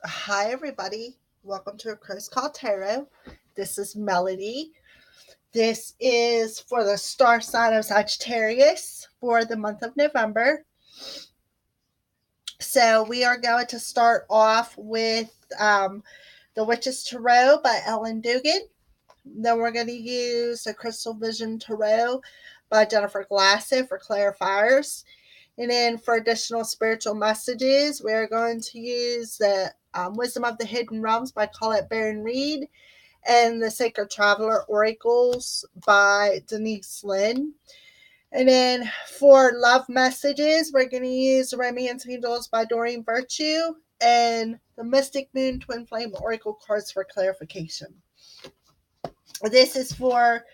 Hi, everybody. Welcome to A Crow's Call Tarot. This is Melody. This is for the star sign of Sagittarius for the month of November. So, we are going to start off with The Witch's Tarot by Ellen Dugan. Then we're going to use the Crystal Vision Tarot by Jennifer Glassett for clarifiers. And then for additional spiritual messages, we're going to use the Wisdom of the Hidden Realms by Colette Baron Reed and the Sacred Traveler Oracles by Denise Lynn. And then for love messages, we're going to use Romance Angels by Doreen Virtue and the Mystic Moon Twin Flame Oracle cards for clarification. This is for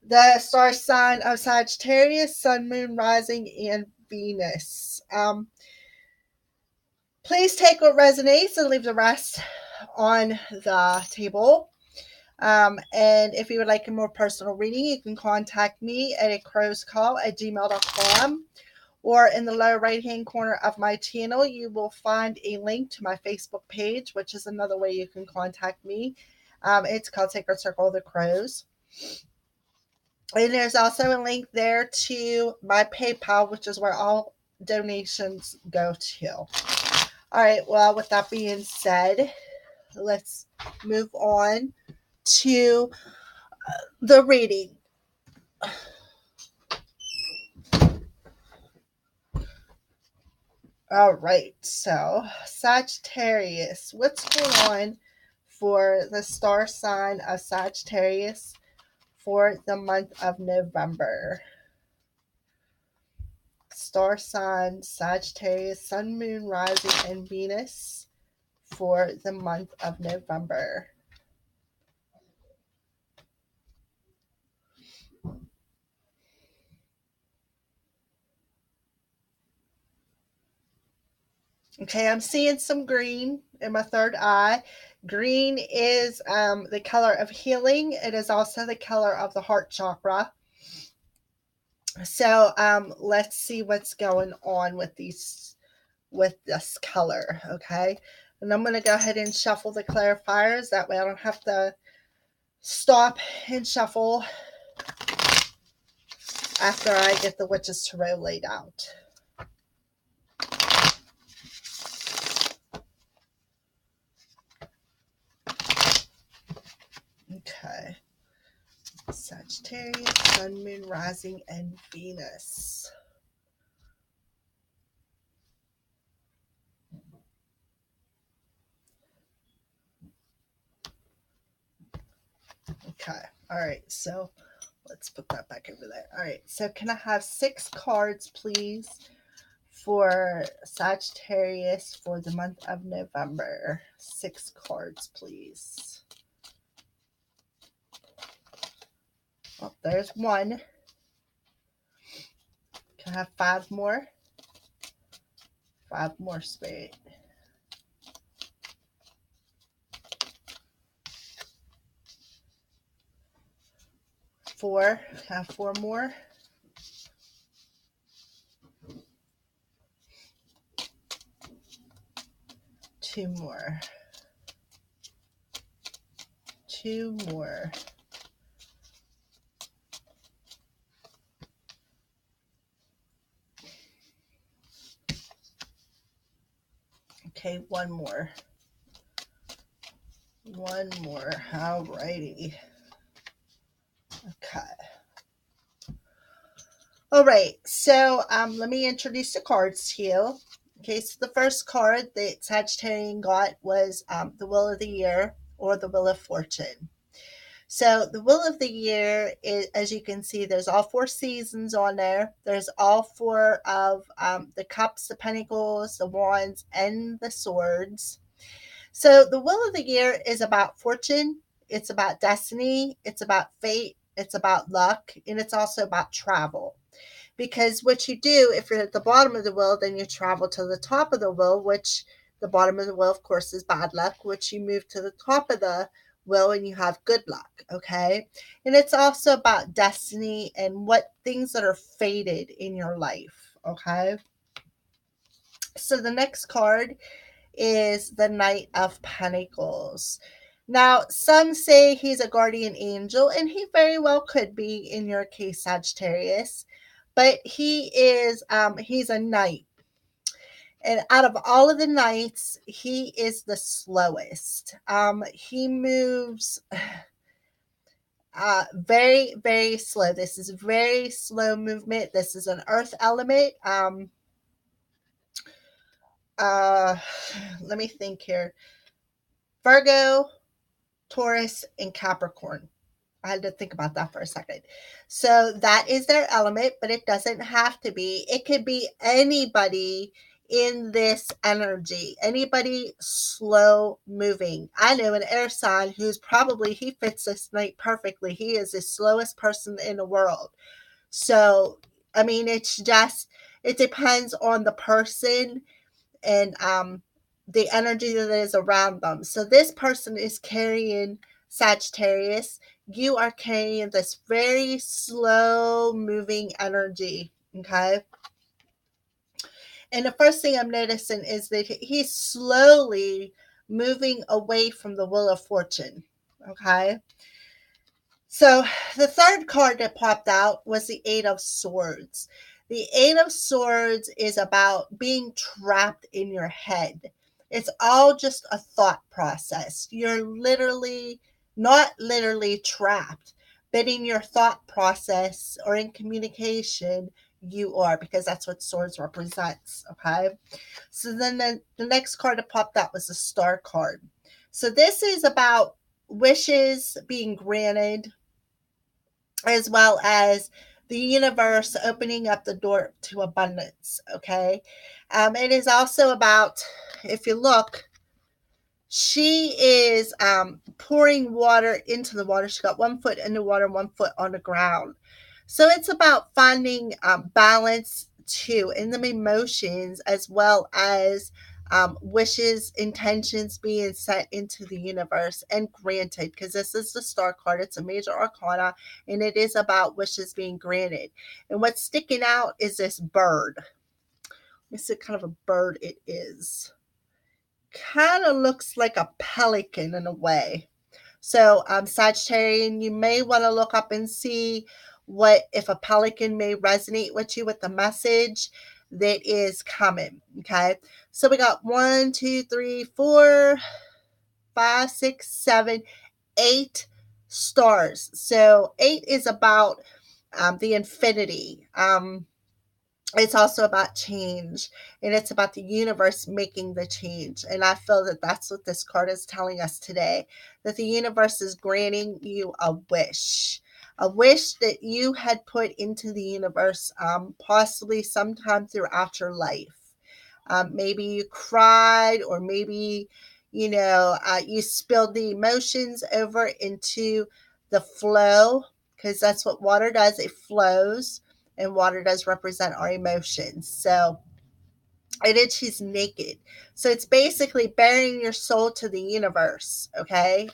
the star sign of Sagittarius, Sun, Moon, Rising, and Venus. Please take what resonates and leave the rest on the table. And if you would like a more personal reading, you can contact me at acrowscall@gmail.com, or in the lower right hand corner of my channel, you will find a link to my Facebook page, which is another way you can contact me. It's called Sacred Circle of the Crows. And there's also a link there to my PayPal, which is where all donations go to. All right, well, with that being said, let's move on to the reading. All right, so Sagittarius, what's going on for the star sign of Sagittarius for the month of November? Star sign Sagittarius, Sun, Moon, Rising, and Venus for the month of November. Okay, I'm seeing some green in my third eye. Green is the color of healing. It is also the color of the heart chakra. So let's see what's going on with this color. Okay, and I'm going to go ahead and shuffle the clarifiers. That way I don't have to stop and shuffle after I get the Witch's Tarot laid out. Okay. Sagittarius, Sun, Moon, Rising, and Venus. Okay. All right. So let's put that back over there. All right. So can I have 6 cards, please, for Sagittarius for the month of November? 6 cards, please. Oh, there's 1. Can I have 5 more? 5 more, Spirit. 4. Can I have 4 more? 2 more. 2 more. Okay, 1 more. 1 more. All righty. Okay. All right. So let me introduce the cards to you. Okay, so the first card that Sagittarian got was the Wheel of the Year, or the Wheel of Fortune. So the Wheel of the Year is, as you can see, there's all 4 seasons on there. There's all 4 of the cups, the pentacles, the wands, and the swords. So the Wheel of the Year is about fortune. It's about destiny. It's about fate. It's about luck. And it's also about travel. Because what you do, if you're at the bottom of the wheel, then you travel to the top of the wheel, which the bottom of the wheel, of course, is bad luck, which you move to the top of the wheel and you have good luck. Okay. And it's also about destiny and what things that are fated in your life. Okay. So the next card is the Knight of Pentacles. Now, some say he's a guardian angel, and he very well could be in your case, Sagittarius. But he's a knight. And out of all of the knights, he is the slowest. He moves very, very slow. This is very slow movement. This is an earth element. Uh, let me think here. Virgo, Taurus, and Capricorn. I had to think about that for a second. So that is their element, but it doesn't have to be. It could be anybody in this energy, anybody slow moving. I know an air sign who's probably, he fits this night perfectly. He is the slowest person in the world. So, I mean, it depends on the person and the energy that is around them. So this person is carrying Sagittarius. You are carrying this very slow moving energy. Okay. And the first thing I'm noticing is that he's slowly moving away from the Wheel of Fortune. Okay. So the third card that popped out was the Eight of Swords. The Eight of Swords is about being trapped in your head. It's all just a thought process. You're literally, not literally trapped, but in your thought process or in communication, you are, because that's what swords represents. Okay. So then the next card that popped out was the Star card. So this is about wishes being granted, as well as the universe opening up the door to abundance. Okay. It is also about, if you look, she is pouring water into the water. She got 1 foot in the water, 1 foot on the ground. So it's about finding balance too in the emotions, as well as wishes, intentions being set into the universe and granted, because this is the Star card. It's a major arcana, and it is about wishes being granted. And what's sticking out is this bird. Let me see what kind of a bird it is. Kind of looks like a pelican in a way. So, Sagittarian, you may want to look up and see what, if a pelican may resonate with you with the message that is coming. Okay. So we got 1, 2, 3, 4, 5, 6, 7, 8 stars. So 8 is about the infinity. It's also about change, and it's about the universe making the change. And I feel that that's what this card is telling us today, that the universe is granting you a wish that you had put into the universe, possibly sometime throughout your life. Maybe you cried, or maybe you spilled the emotions over into the flow, because that's what water does. It flows, and water does represent our emotions. So it is, she's naked. So it's basically bearing your soul to the universe. Okay.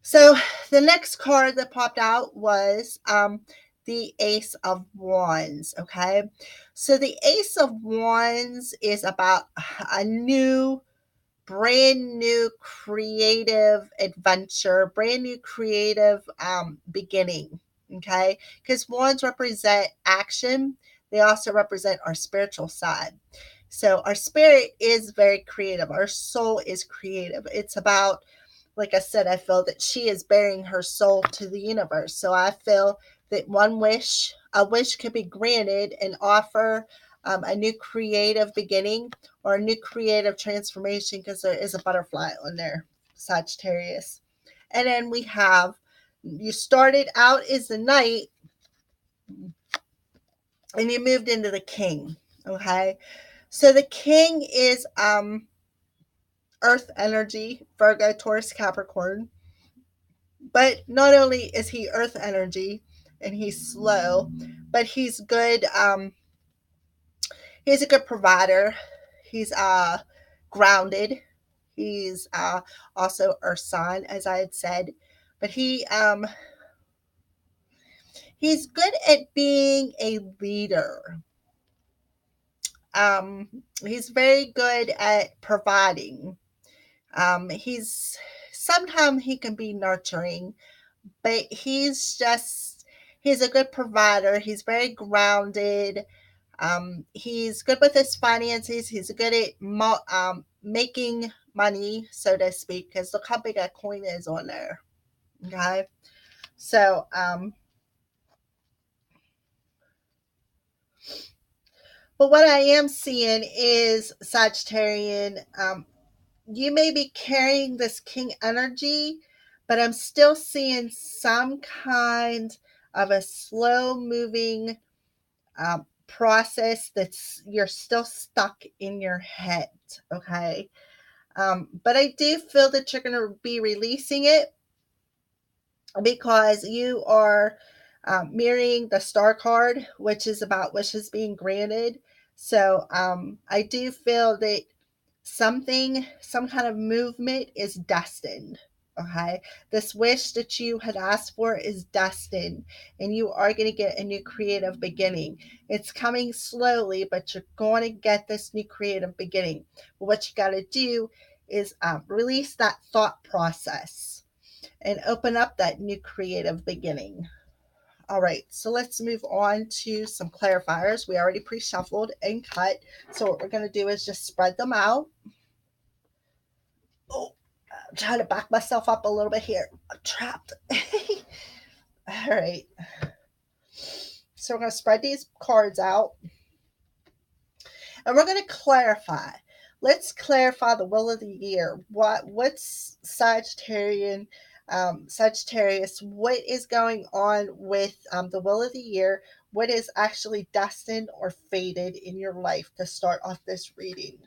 So the next card that popped out was the Ace of Wands. Okay. So the Ace of Wands is about a brand new creative adventure, brand new creative beginning. Okay. Because wands represent action, they also represent our spiritual side. So our spirit is very creative, our soul is creative. It's about, like I said, I feel that she is bearing her soul to the universe. So I feel that a wish could be granted and offer a new creative beginning or a new creative transformation, because there is a butterfly on there, Sagittarius. And then we have, you started out as the Knight and you moved into the King. Okay. So the King is earth energy, Virgo, Taurus, Capricorn. But not only is he earth energy and he's slow, but he's good. He's a good provider. He's grounded. He's also earth sign, as I had said. But he's good at being a leader. he's very good at providing. He's sometimes he can be nurturing, but he's a good provider. He's very grounded. He's good with his finances. He's good at making money, so to speak, because look how big that coin is on there. Okay. So, but what I am seeing is Sagittarian. You may be carrying this king energy, but I'm still seeing some kind of a slow moving process that's you're still stuck in your head. Okay. But I do feel that you're going to be releasing it because you are mirroring the star card, which is about wishes being granted. So I do feel that some kind of movement is destined. Okay. This wish that you had asked for is destined, and you are going to get a new creative beginning. It's coming slowly, but you're going to get this new creative beginning. But what you got to do is release that thought process and open up that new creative beginning. All right, so let's move on to some clarifiers. We already pre-shuffled and cut. So what we're going to do is just spread them out. Oh, I'm trying to back myself up a little bit here. I'm trapped. All right. So we're going to spread these cards out and we're going to clarify. Let's clarify the will of the year. What's Sagittarius? What is going on with the will of the year? What is actually destined or fated in your life to start off this reading?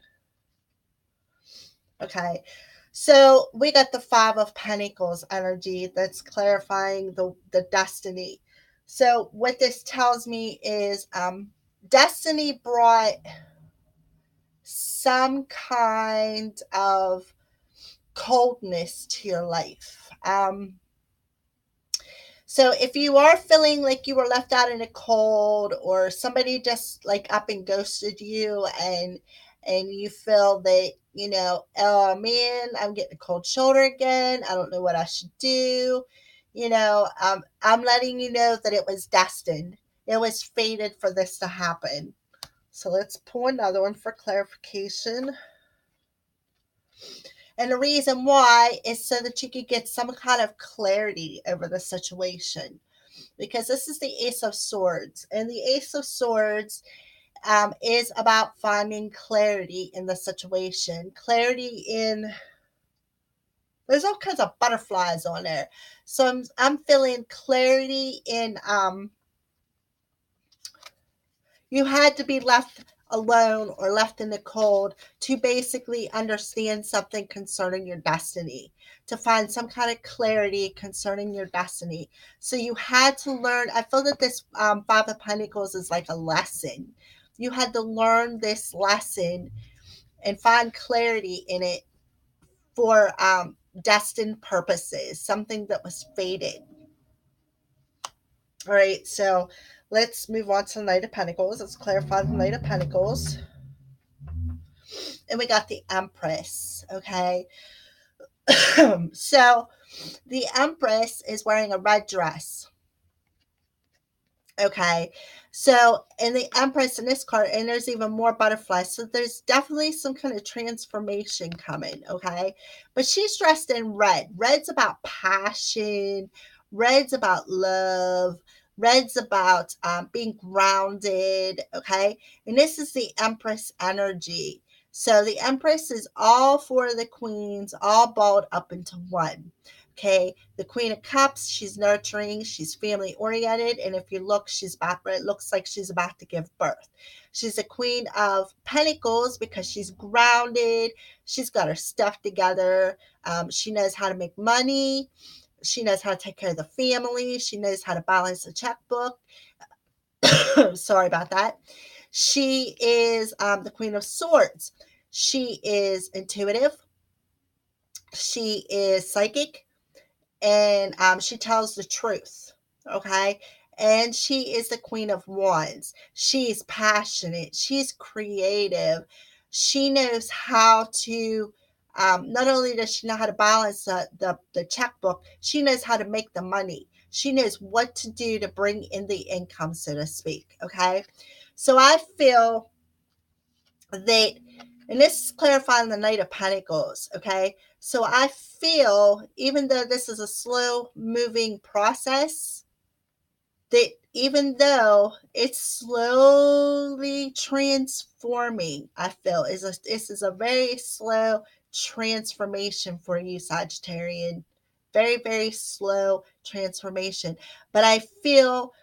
Okay, so we got the Five of Pentacles energy that's clarifying the destiny. So what this tells me is destiny brought some kind of coldness to your life. So if you are feeling like you were left out in the cold or somebody just like up and ghosted you and you feel that, oh man, I'm getting a cold shoulder again. I don't know what I should do. I'm letting you know that it was destined. It was fated for this to happen. So let's pull another one for clarification. And the reason why is so that you could get some kind of clarity over the situation. Because this is the Ace of Swords. And the Ace of Swords is about finding clarity in the situation. Clarity in, there's all kinds of butterflies on there. So I'm feeling clarity in, you had to be left alone or left in the cold to basically understand something concerning your destiny, to find some kind of clarity concerning your destiny. So you had to learn. I feel that this Five of Pentacles is like a lesson. You had to learn this lesson and find clarity in it for destined purposes, something that was fated. All right, so let's move on to the Knight of Pentacles. Let's clarify the Knight of Pentacles. And we got the Empress, okay? So the Empress is wearing a red dress. Okay. So, and the Empress in this card, and there's even more butterflies. So there's definitely some kind of transformation coming. Okay. But she's dressed in red. Red's about passion. Red's about love. Red's about being grounded. Okay. And this is the Empress energy. So the Empress is all four of the queens, all balled up into one. Okay, the Queen of Cups, she's nurturing, she's family oriented, and if you look, it looks like she's about to give birth. She's a Queen of Pentacles because she's grounded, she's got her stuff together, she knows how to make money, she knows how to take care of the family, she knows how to balance the checkbook. Sorry about that. She is the Queen of Swords. She is intuitive, she is psychic, and she tells the truth. Okay. and she is the Queen of Wands. She's passionate, she's creative, she knows how to, not only does she know how to balance the checkbook, she knows how to make the money. She knows what to do to bring in the income, so to speak. Okay. So I feel that, and this is clarifying the Knight of Pentacles. Okay. So I feel, even though this is a slow moving process, that even though it's slowly transforming, I feel this is a very slow transformation for you, Sagittarian. Very, very slow transformation. But I feel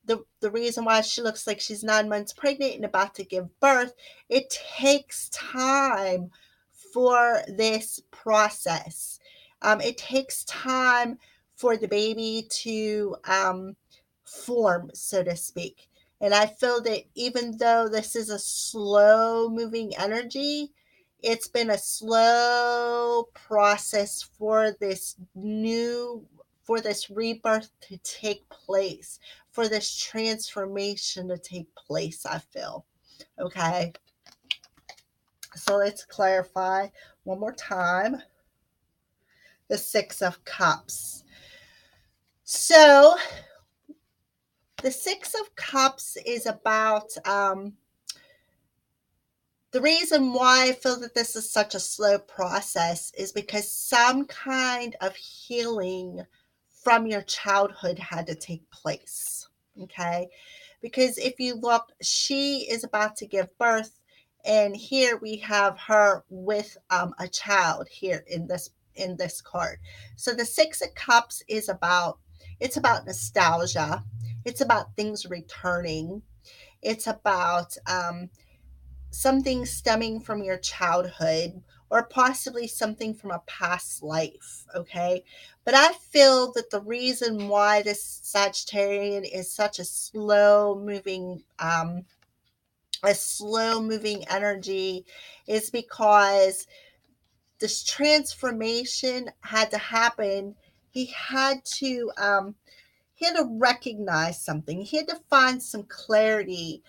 the reason why she looks like she's 9 months pregnant and about to give birth, it takes time for this process. It takes time for the baby to form, so to speak. And I feel that even though this is a slow moving energy, it's been a slow process for this rebirth to take place, for this transformation to take place, I feel. Okay. So let's clarify one more time the Six of Cups. So the Six of Cups is about the reason why I feel that this is such a slow process is because some kind of healing from your childhood had to take place. Okay. Because if you look, she is about to give birth, and here we have her with a child here in this card. So the Six of Cups is about, it's about nostalgia, it's about things returning, it's about something stemming from your childhood, or possibly something from a past life. Okay. But I feel that the reason why this Sagittarian is such a slow moving energy is because this transformation had to happen. He had to recognize something. He had to find some clarity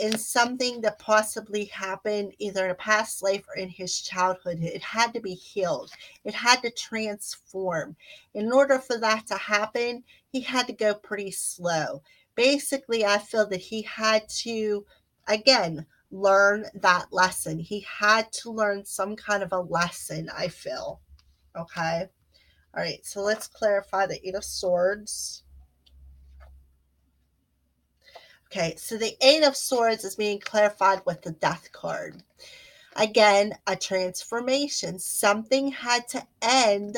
in something that possibly happened either in a past life or in his childhood. It had to be healed. It had to transform. In order for that to happen, he had to go pretty slow. Basically, I feel that he had to, again, learn that lesson. He had to learn some kind of a lesson, I feel. Okay. All right, so let's clarify the Eight of Swords. Okay, so the Eight of Swords is being clarified with the Death card. Again, a transformation. Something had to end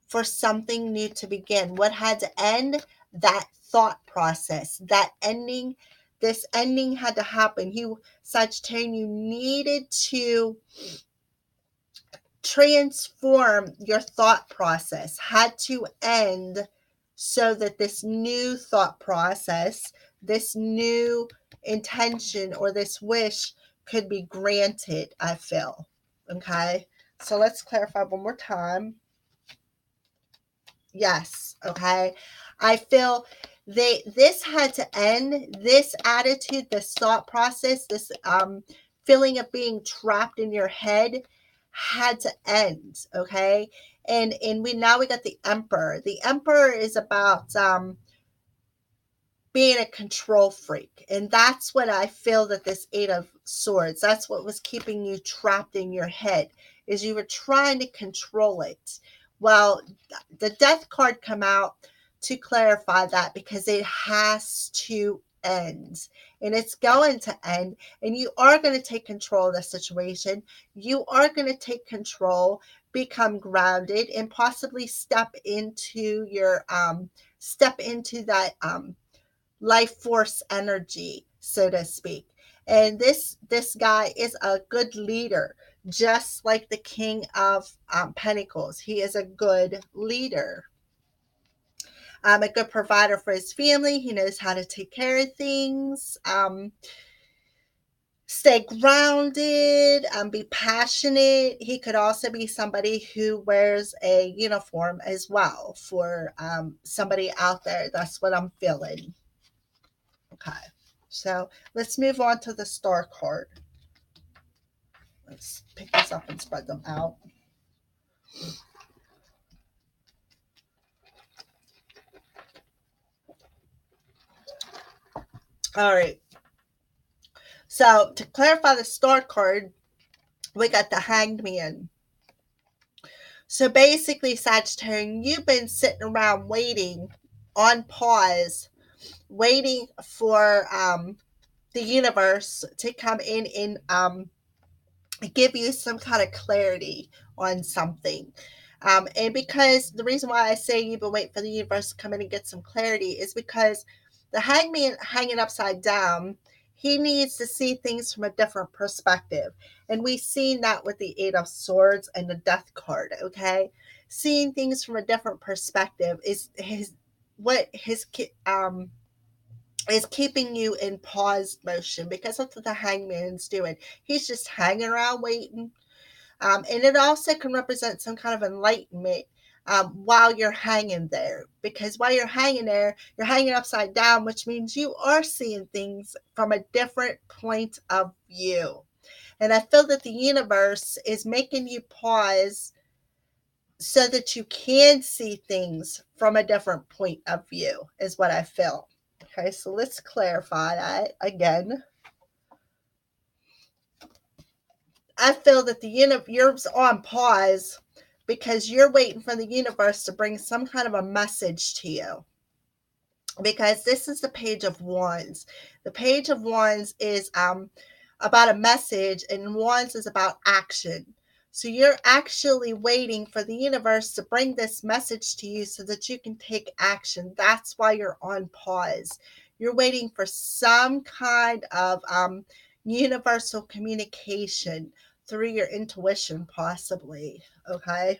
for something new to begin. What had to end? That thought process, that ending. This ending had to happen. Sagittarius, you needed to transform your thought process, had to end so that this new thought process, this new intention or this wish could be granted, I feel. Okay. So let's clarify one more time. Yes. Okay. I feel this had to end. This attitude, this thought process, this feeling of being trapped in your head had to end. Okay. And we got the Emperor. The Emperor is about being a control freak. And that's what I feel that this Eight of Swords, that's what was keeping you trapped in your head, is you were trying to control it. Well, the Death card come out to clarify that, because it has to end, and it's going to end, and you are going to take control of the situation. You are going to take control, become grounded, and possibly step into that life force energy, so to speak. And this guy is a good leader, just like the King of Pentacles. He is a good leader, a good provider for his family. He knows how to take care of things. stay grounded, be passionate. He could also be somebody who wears a uniform as well for somebody out there. That's what I'm feeling. Okay, so let's move on to the star card. Let's pick this up and spread them out. All right, so to clarify the star card, we got the Hanged Man. So basically, Sagittarius, you've been sitting around waiting on pause, waiting for the universe to come in and give you some kind of clarity on something. And because the reason why I say you've been waiting for the universe to come in and get some clarity is because the hangman hanging upside down, he needs to see things from a different perspective. And we've seen that with the Eight of Swords and the Death card, okay? Seeing things from a different perspective is is keeping you in paused motion, because that's what the hangman's doing. He's just hanging around waiting. And it also can represent some kind of enlightenment while you're hanging there. Because while you're hanging there, you're hanging upside down, which means you are seeing things from a different point of view. And I feel that the universe is making you pause so that you can see things from a different point of view, is what I feel. Okay, so let's clarify that again. I feel that you're on pause because you're waiting for the universe to bring some kind of a message to you. Because this is the Page of Wands. The Page of Wands is about a message, and Wands is about action. So you're actually waiting for the universe to bring this message to you so that you can take action. That's why you're on pause. You're waiting for some kind of universal communication through your intuition, possibly. Okay.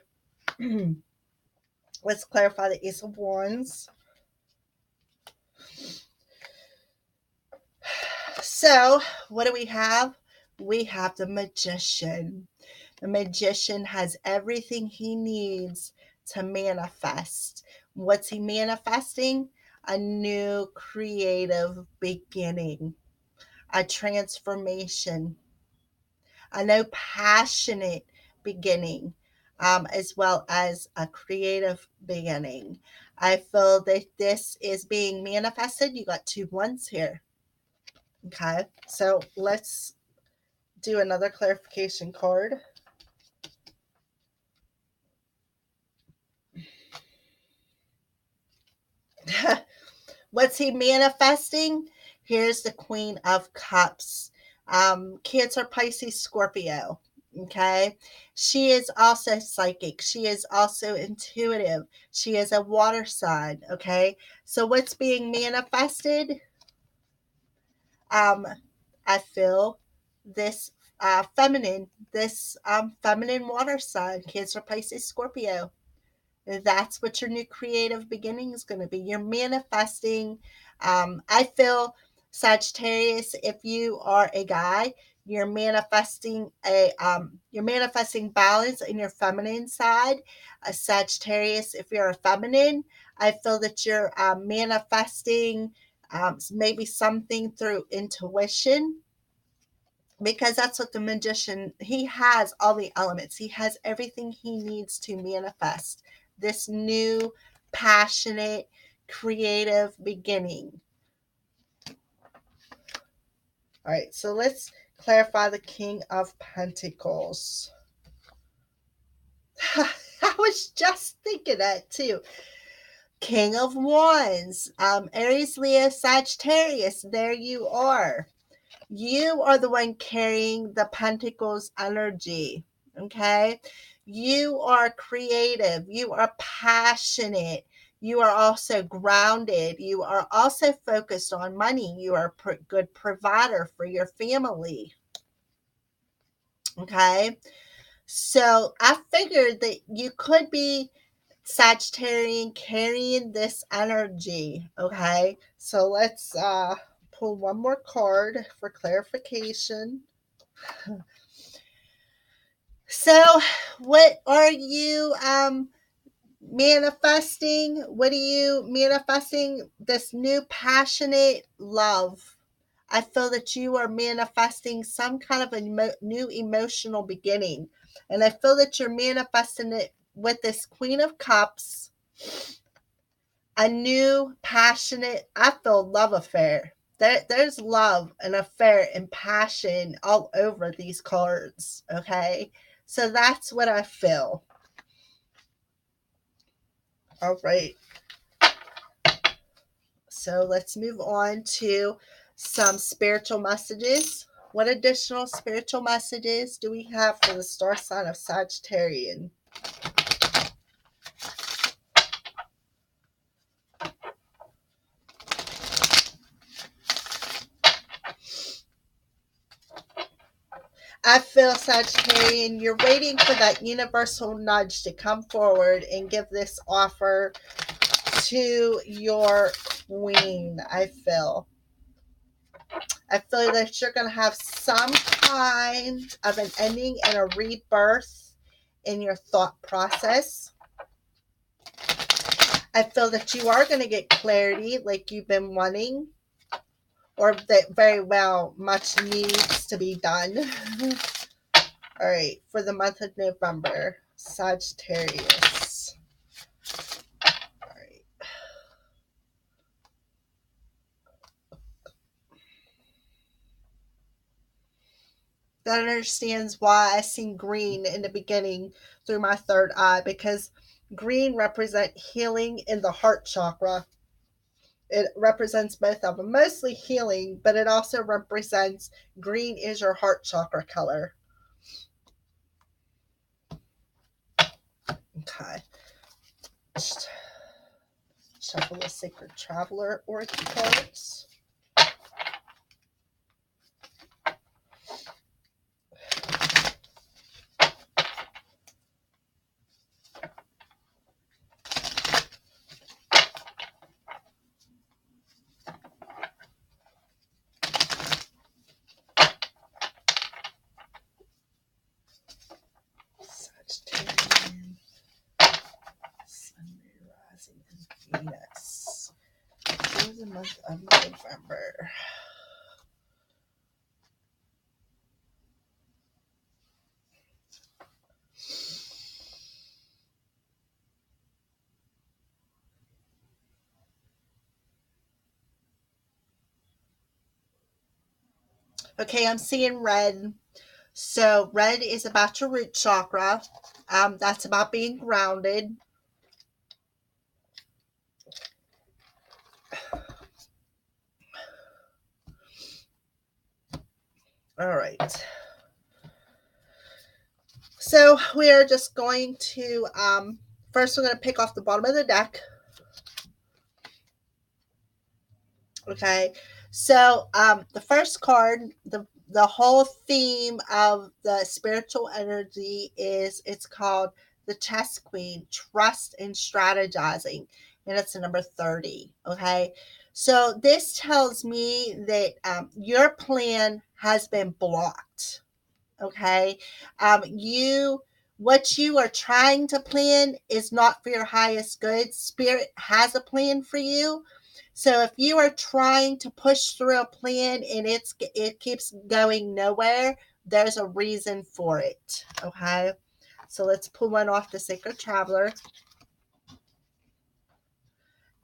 Let's clarify the Ace of Wands. So, what do we have? We have the Magician. The Magician has everything he needs to manifest. What's he manifesting? A new creative beginning, a transformation, a new passionate beginning, as well as a creative beginning. I feel that this is being manifested. You got two ones here. Okay, so let's do another clarification card. What's he manifesting? Here's the Queen of Cups. Cancer, Pisces, Scorpio. Okay. She is also psychic. She is also intuitive. She is a water sign. Okay. So what's being manifested? I feel this feminine water sign, Cancer, Pisces, Scorpio. That's what your new creative beginning is going to be. You're manifesting. I feel, Sagittarius, if you are a guy, you're manifesting balance in your feminine side. A Sagittarius, if you're a feminine, I feel that you're manifesting maybe something through intuition, because that's what the Magician, he has all the elements. He has everything he needs to manifest this new, passionate, creative beginning. All right, so let's clarify the King of Pentacles. I was just thinking that too. King of Wands, Aries, Leo, Sagittarius, there you are. You are the one carrying the Pentacles energy. Okay. You are creative. You are passionate. You are also grounded. You are also focused on money. You are a good provider for your family. Okay. So I figured that you could be Sagittarian carrying this energy. Okay. So let's pull one more card for clarification. So, what are you manifesting? What are you manifesting? This new passionate love. I feel that you are manifesting some kind of a new emotional beginning. And I feel that you're manifesting it with this Queen of Cups, a new passionate, I feel, love affair. There's love and affair and passion all over these cards. Okay. So that's what I feel. All right. So let's move on to some spiritual messages. What additional spiritual messages do we have for the star sign of Sagittarius? I feel, Sagittarius, you're waiting for that universal nudge to come forward and give this offer to your queen. I feel that you're going to have some kind of an ending and a rebirth in your thought process. I feel that you are going to get clarity like you've been wanting, or that very well much needs to be done. All right, for the month of November, Sagittarius. All right. That understands why I seen green in the beginning through my third eye, because green represents healing in the heart chakra. It represents both of them, mostly healing, but it also represents green is your heart chakra color. Okay. Shuffle the Sacred Traveler Oracle cards. Sagittarius, Sun, Rising, and Venus. For the month of November. Okay, I'm seeing red. So red is about your root chakra. That's about being grounded. All right. So we are just going to, first we're going to pick off the bottom of the deck. Okay. So the first card, the whole theme of the spiritual energy is, it's called the Chess Queen, Trust and Strategizing. And it's the number 30. Okay. So this tells me that your plan has been blocked. Okay. What you are trying to plan is not for your highest good. Spirit has a plan for you. So if you are trying to push through a plan and it keeps going nowhere, there's a reason for it. Okay. So let's pull one off the Sacred Traveler.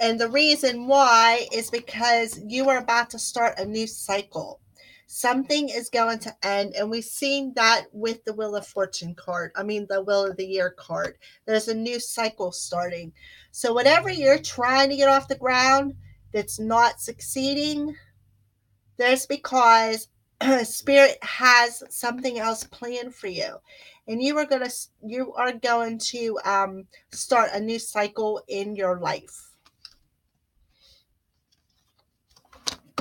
And the reason why is because you are about to start a new cycle. Something is going to end, and we've seen that with the Wheel of Fortune card. I mean, the Wheel of the Year card. There's a new cycle starting. So whatever you're trying to get off the ground that's not succeeding, there's because Spirit has something else planned for you. And you are going to start a new cycle in your life.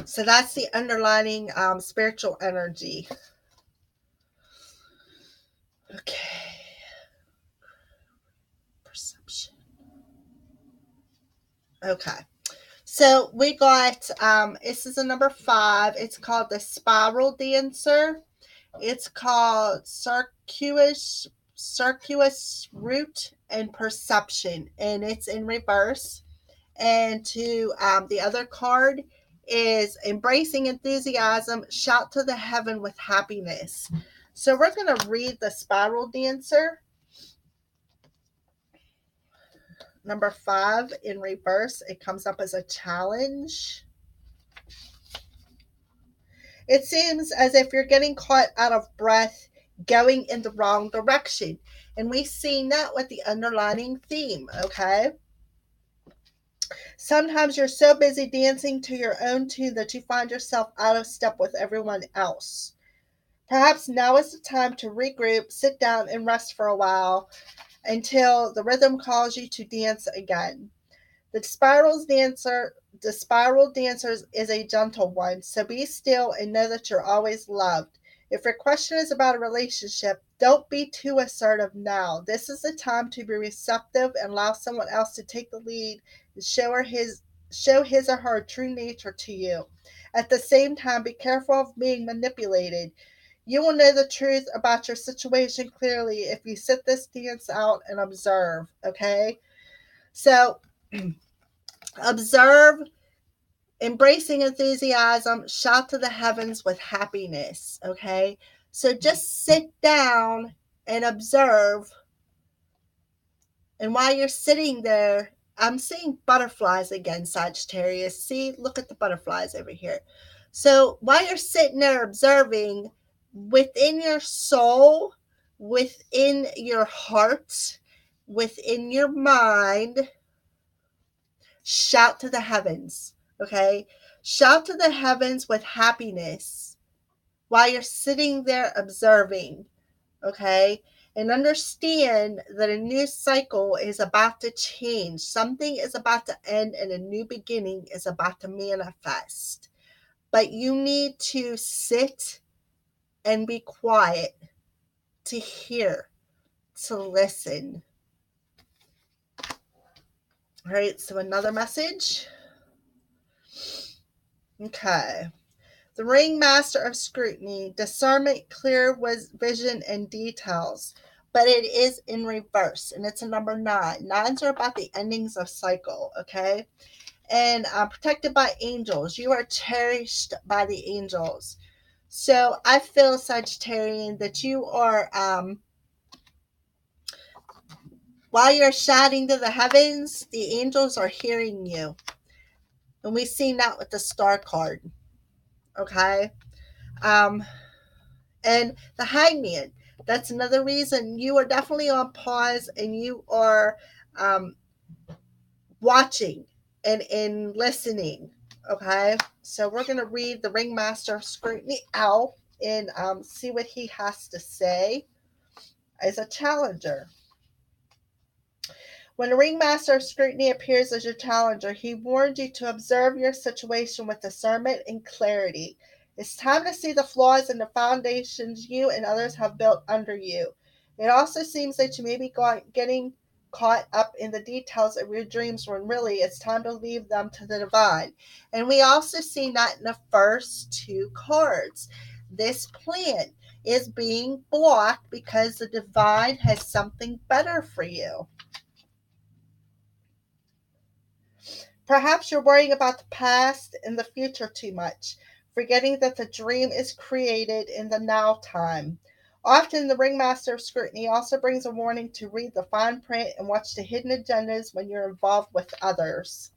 So that's the underlining spiritual energy. Okay. Perception. Okay. So we got, this is a number 5. It's called the Spiral Dancer. It's called Circuous Root and Perception, and it's in reverse. And to the other card is Embracing Enthusiasm, Shout to the Heaven with Happiness. So we're going to read the Spiral Dancer, number 5 in reverse. It comes up as a challenge. It seems as if you're getting caught out of breath, going in the wrong direction. And we've seen that with the underlining theme, okay? Sometimes you're so busy dancing to your own tune that you find yourself out of step with everyone else. Perhaps now is the time to regroup, sit down, and rest for a while until the rhythm calls you to dance again. The spiral dancer is a gentle one, so be still and know that you're always loved. If your question is about a relationship, don't be too assertive now. This is the time to be receptive and allow someone else to take the lead and show his or her true nature to you. At the same time, be careful of being manipulated. You will know the truth about your situation clearly if you sit this dance out and observe, okay? So, observe, embracing enthusiasm, shout to the heavens with happiness. Okay. So just sit down and observe. And while you're sitting there, I'm seeing butterflies again, Sagittarius. See, look at the butterflies over here. So while you're sitting there observing, within your soul, within your heart, within your mind, shout to the heavens, okay? Shout to the heavens with happiness while you're sitting there observing, okay? And understand that a new cycle is about to change. Something is about to end and a new beginning is about to manifest. But you need to sit and be quiet to hear, to listen. All right, so another message. Okay. The ringmaster of scrutiny, discernment, clear vision, and details. But it is in reverse, and it's a number 9. Nines are about the endings of cycle, okay? And protected by angels. You are cherished by the angels. So I feel, Sagittarian, that you are, while you're shouting to the heavens, the angels are hearing you. And we've seen that with the star card, okay? And the hangman, that's another reason you are definitely on pause and you are watching and listening. Okay, so we're going to read the ringmaster of scrutiny out and see what he has to say as a challenger. When the ringmaster of scrutiny appears as your challenger, he warns you to observe your situation with discernment and clarity. It's time to see the flaws in the foundations you and others have built under you. It also seems that you may be getting caught up in the details of your dreams when really it's time to leave them to the divine. And we also see that in the first 2 cards. This plan is being blocked because the divine has something better for you. Perhaps you're worrying about the past and the future too much, forgetting that the dream is created in the now time. Often, the ringmaster of scrutiny also brings a warning to read the fine print and watch the hidden agendas when you're involved with others.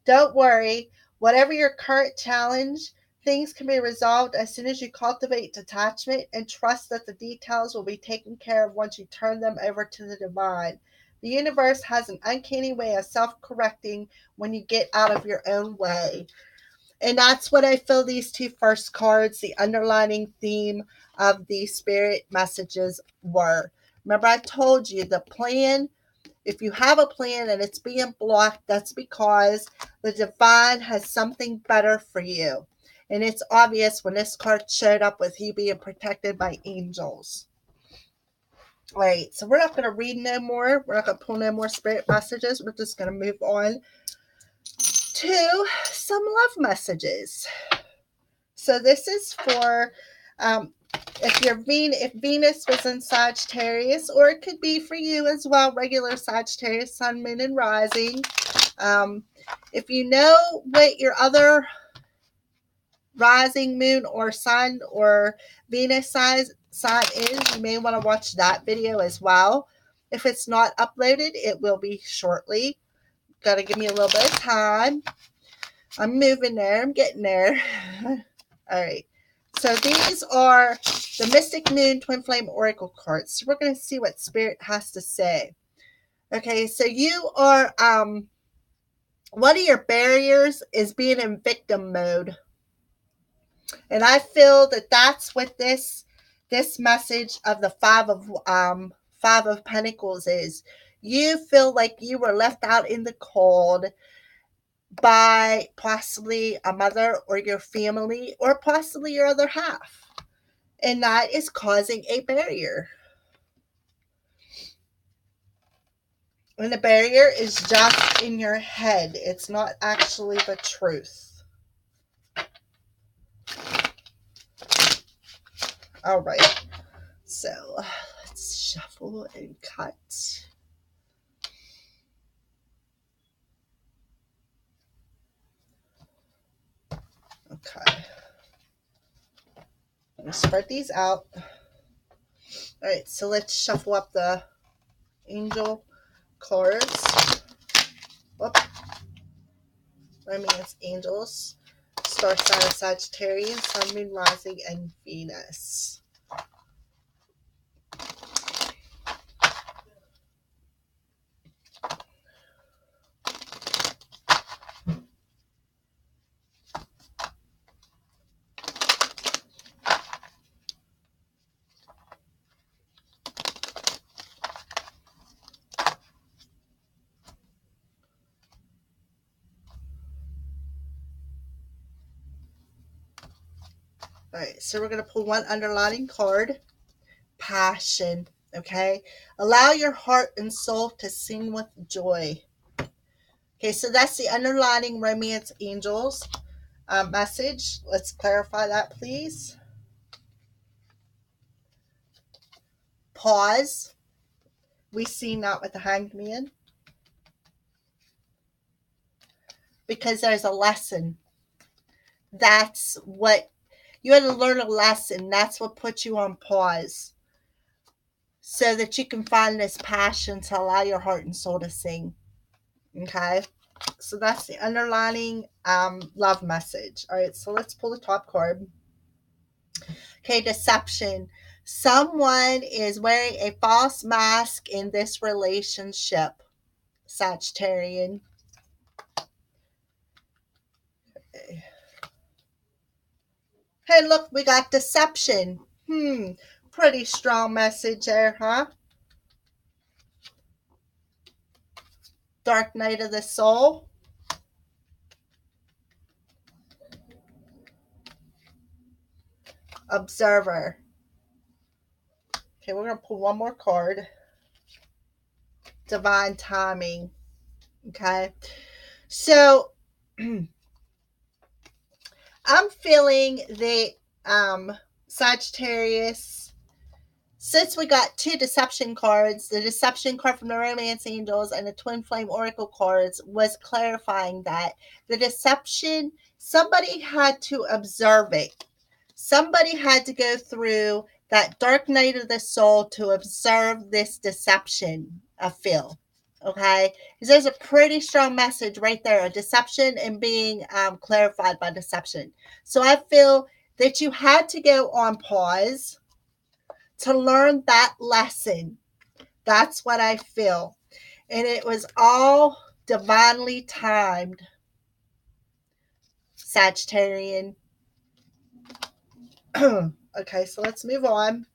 Don't worry, whatever your current challenge, things can be resolved as soon as you cultivate detachment and trust that the details will be taken care of once you turn them over to the divine. The universe has an uncanny way of self correcting when you get out of your own way. And that's what I feel these 2 first cards, the underlining theme of the spirit messages were. Remember, I told you the plan, if you have a plan and it's being blocked, that's because the divine has something better for you. And it's obvious when this card showed up with you being protected by angels. All right, so we're not going to read no more. We're not going to pull no more spirit messages. We're just going to move on to some love messages. So this is for if Venus was in Sagittarius, or it could be for you as well, regular Sagittarius, Sun, Moon, and Rising. If you know what your other rising, moon, or sun, or Venus sign is, you may want to watch that video as well. If it's not uploaded, it will be shortly. Got to give me a little bit of time. I'm moving there. I'm getting there. All right. So these are the Mystic Moon Twin Flame Oracle cards. So we're going to see what Spirit has to say. Okay, so you are, one of your barriers is being in victim mode. And I feel that that's what this message of the Five of Pentacles is. You feel like you were left out in the cold by possibly a mother or your family, or possibly your other half. And that is causing a barrier. And the barrier is just in your head. It's not actually the truth. All right. So let's shuffle and cut. Okay. I'm going to spread these out. All right, so let's shuffle up the angel cards. Whoop. Romance angels. Star sign of Sagittarius, Sun, Moon, Rising, and Venus. All right, so we're going to pull one underlining card. Passion, okay? Allow your heart and soul to sing with joy. Okay, so that's the underlining romance angels message. Let's clarify that, please. Pause. We see that with the Hanged Man. Because there's a lesson. That's what, you had to learn a lesson. That's what put you on pause. So that you can find this passion to allow your heart and soul to sing. Okay? So that's the underlining love message. All right, so let's pull the top card. Okay, deception. Someone is wearing a false mask in this relationship, Sagittarian. Okay. Hey, look, we got deception. Pretty strong message there, huh? Dark night of the soul. Observer. Okay, we're going to pull one more card. Divine timing. Okay. So, I'm feeling that Sagittarius, since we got two deception cards, the deception card from the Romance Angels and the Twin Flame Oracle cards was clarifying that the deception, somebody had to observe it. Somebody had to go through that dark night of the soul to observe this deception, I feel. Okay? Because there's a pretty strong message right there, a deception and being clarified by deception. So I feel that you had to go on pause to learn that lesson. That's what I feel. And it was all divinely timed, Sagittarian. Okay, so let's move on.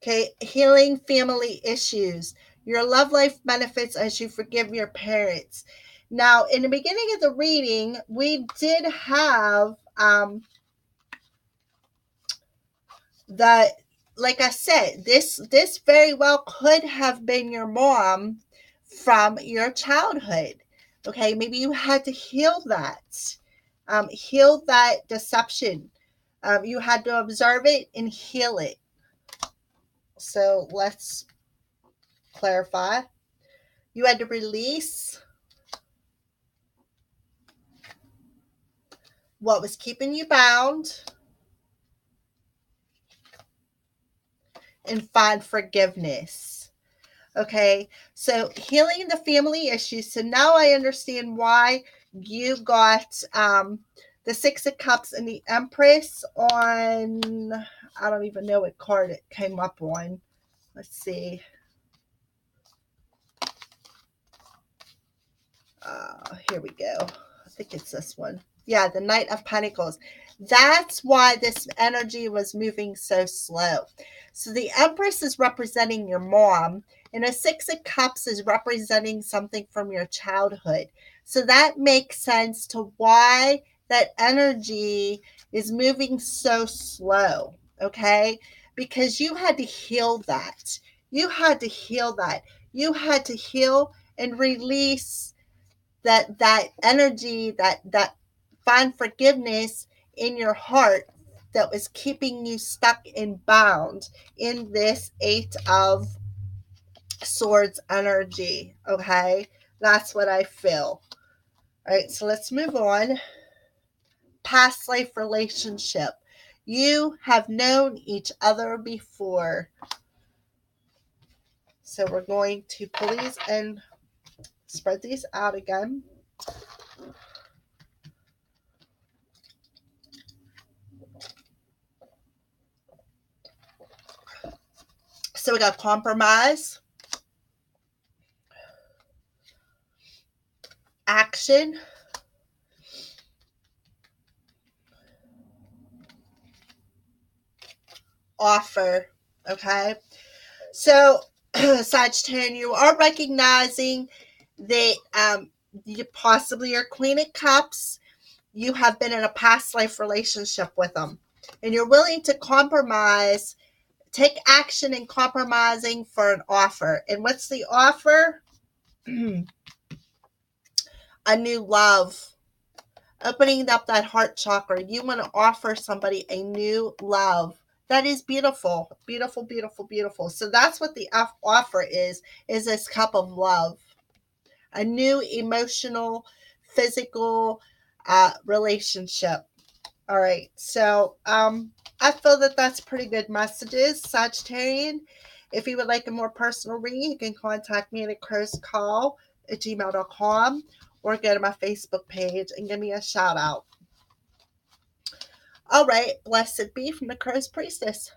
Okay, healing family issues. Your love life benefits as you forgive your parents. Now, in the beginning of the reading, we did have like I said, this very well could have been your mom from your childhood. Okay, maybe you had to heal that deception. You had to observe it and heal it. So let's clarify. You had to release what was keeping you bound and find forgiveness. Okay, so healing the family issues. So now I understand why you got the Six of Cups and the Empress on, I don't even know what card it came up on. Let's see. Here we go. I think it's this one. Yeah, the Knight of Pentacles. That's why this energy was moving so slow. So the Empress is representing your mom, and a Six of Cups is representing something from your childhood. So that makes sense to why that energy is moving so slow, okay? Because you had to heal that. You had to heal that. You had to heal and release that energy, that find forgiveness in your heart that was keeping you stuck and bound in this Eight of Swords energy. Okay, that's what I feel. All right, so let's move on. Past life relationship. You have known each other before. So we're going to pull these and spread these out again. So we got compromise, action, offer. Okay. So, Sagittarius, you are recognizing that you possibly are Queen of Cups. You have been in a past life relationship with them. And you're willing to compromise, take action in compromising for an offer. And what's the offer? A new love. Opening up that heart chakra. You want to offer somebody a new love. That is beautiful. Beautiful, beautiful, beautiful. So that's what the offer is this cup of love. A new emotional, physical relationship. All right. So I feel that that's pretty good messages, Sagittarian. If you would like a more personal reading, you can contact me at cursecall@gmail.com or go to my Facebook page and give me a shout out. All right. Blessed be from the Curse Priestess.